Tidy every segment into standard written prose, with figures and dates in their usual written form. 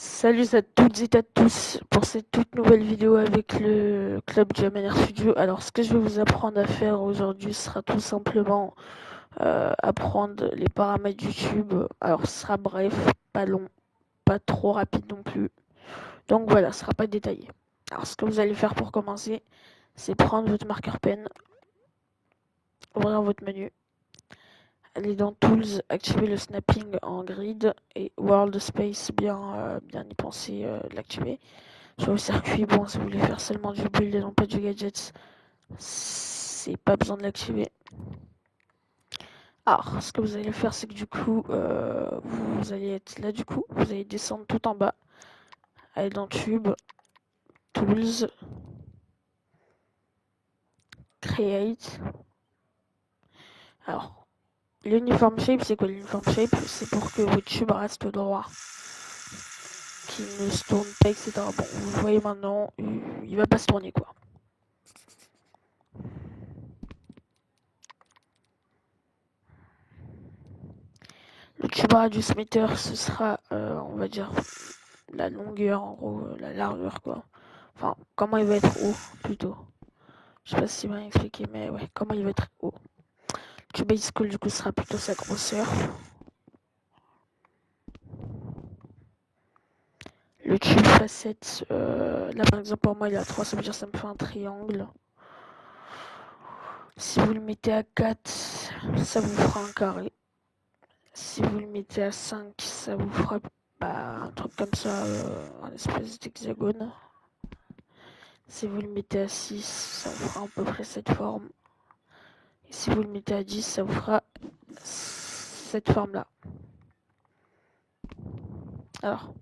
Salut à toutes et à tous pour cette toute nouvelle vidéo avec le Club Jammer Studio. Alors, ce que je vais vous apprendre à faire aujourd'hui sera tout simplement apprendre les paramètres YouTube. Alors, ce sera bref, pas long, pas trop rapide non plus. Donc voilà, ce sera pas détaillé. Alors, ce que vous allez faire pour commencer, c'est prendre votre marqueur pen, ouvrir votre menu, aller dans Tools, activer le snapping en grid et World Space, bien y penser, l'activer. Sur le circuit, bon, si vous voulez faire seulement du build et non pas du gadget, c'est pas besoin de l'activer. Alors, ce que vous allez faire, c'est que du coup, vous allez être là, du coup, vous allez descendre tout en bas, aller dans Tube, Tools, Create. Alors, l'uniform shape, c'est quoi l'uniform shape? C'est pour que votre tube reste droit, qu'il ne se tourne pas, etc. Bon, vous voyez maintenant, il va pas se tourner, quoi. Le tube radius meter, ce sera, on va dire, la longueur, en gros, la largeur, quoi. Enfin, comment il va être haut, plutôt. Je sais pas si c'est bien expliqué, mais ouais, comment il va être haut. Le tube base school, du coup, sera plutôt sa grosseur. Le tube facette, là, par exemple, pour moi, il est à 3, ça veut dire que ça me fait un triangle. Si vous le mettez à 4, ça vous fera un carré. Si vous le mettez à 5, ça vous fera un truc comme ça, un espèce d'hexagone. Si vous le mettez à 6, ça vous fera à peu près cette forme. Et si vous le mettez à 10, ça vous fera cette forme-là. Alors,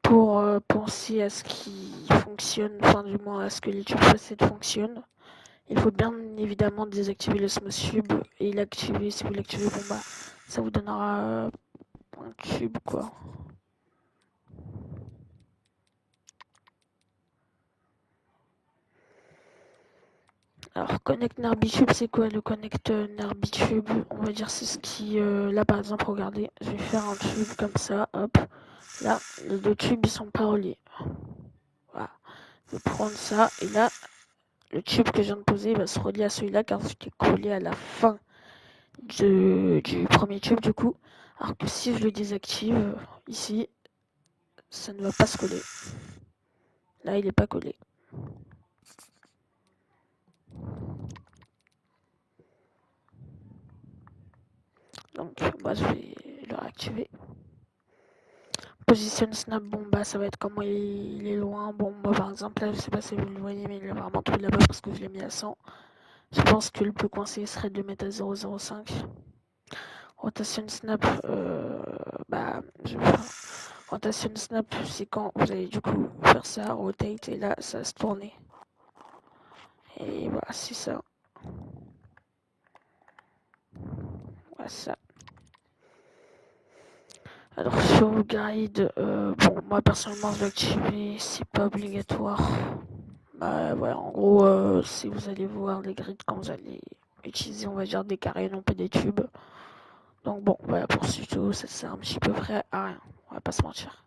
pour penser à ce qui fonctionne, enfin du moins à ce que les tubes facettes fonctionnent, il faut bien évidemment désactiver le smooth tube et l'activer. Si vous l'activez, bon bah ça vous donnera un tube quoi. Alors connect NRBTube, c'est quoi le connect NRBTube? On va dire c'est ce qui là par exemple regardez, je vais faire un tube comme ça, hop. Là les deux tubes ils sont pas reliés. Voilà. Je vais prendre ça et là le tube que je viens de poser va se relier à celui-là car c'est collé à la fin du premier tube du coup. Alors que si je le désactive ici, ça ne va pas se coller. Là il n'est pas collé. Donc moi je vais le réactiver. Position snap, bon bah ça va être comment il est loin. Bon moi par exemple là je sais pas si vous le voyez mais il est vraiment tout là-bas parce que je l'ai mis à 100. Je pense que le plus coincé serait de mettre à 0,05. Rotation snap, je vais faire rotation snap, c'est quand vous allez du coup faire ça, rotate, et là ça va se tourner. Et voilà, c'est ça. Voilà ça. Alors sur le guide, bon moi personnellement je vais activer, c'est pas obligatoire. Bah voilà, en gros, si vous allez voir les grids quand vous allez utiliser, on va dire des carrés, non pas des tubes. Donc bon, voilà, pour ce tuto, ça sert un petit peu près à rien, on va pas se mentir.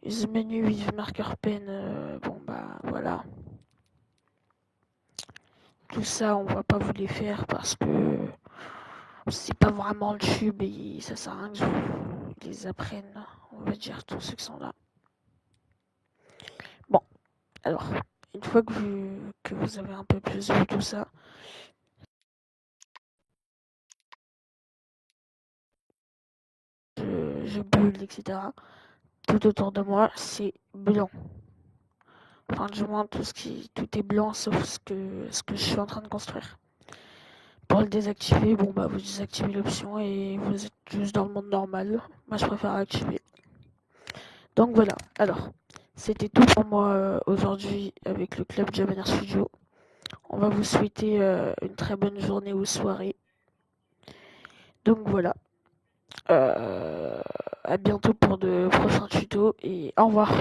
Use menu with marker pen, bon bah voilà. Tout ça, on va pas vous les faire parce que c'est pas vraiment le tube et ça sert à rien que je vous les apprenne, on va dire, tous ceux qui sont là. Bon, alors, une fois que vous avez un peu plus vu tout ça, je build, etc. Tout autour de moi, c'est blanc. Enfin, du moins, tout est blanc sauf ce que je suis en train de construire. Pour le désactiver, bon bah vous désactivez l'option et vous êtes juste dans le monde normal. Moi, je préfère activer. Donc voilà. Alors, c'était tout pour moi aujourd'hui avec le club Jammer Studio. On va vous souhaiter une très bonne journée ou soirée. Donc voilà. À bientôt pour de prochains tutos et au revoir.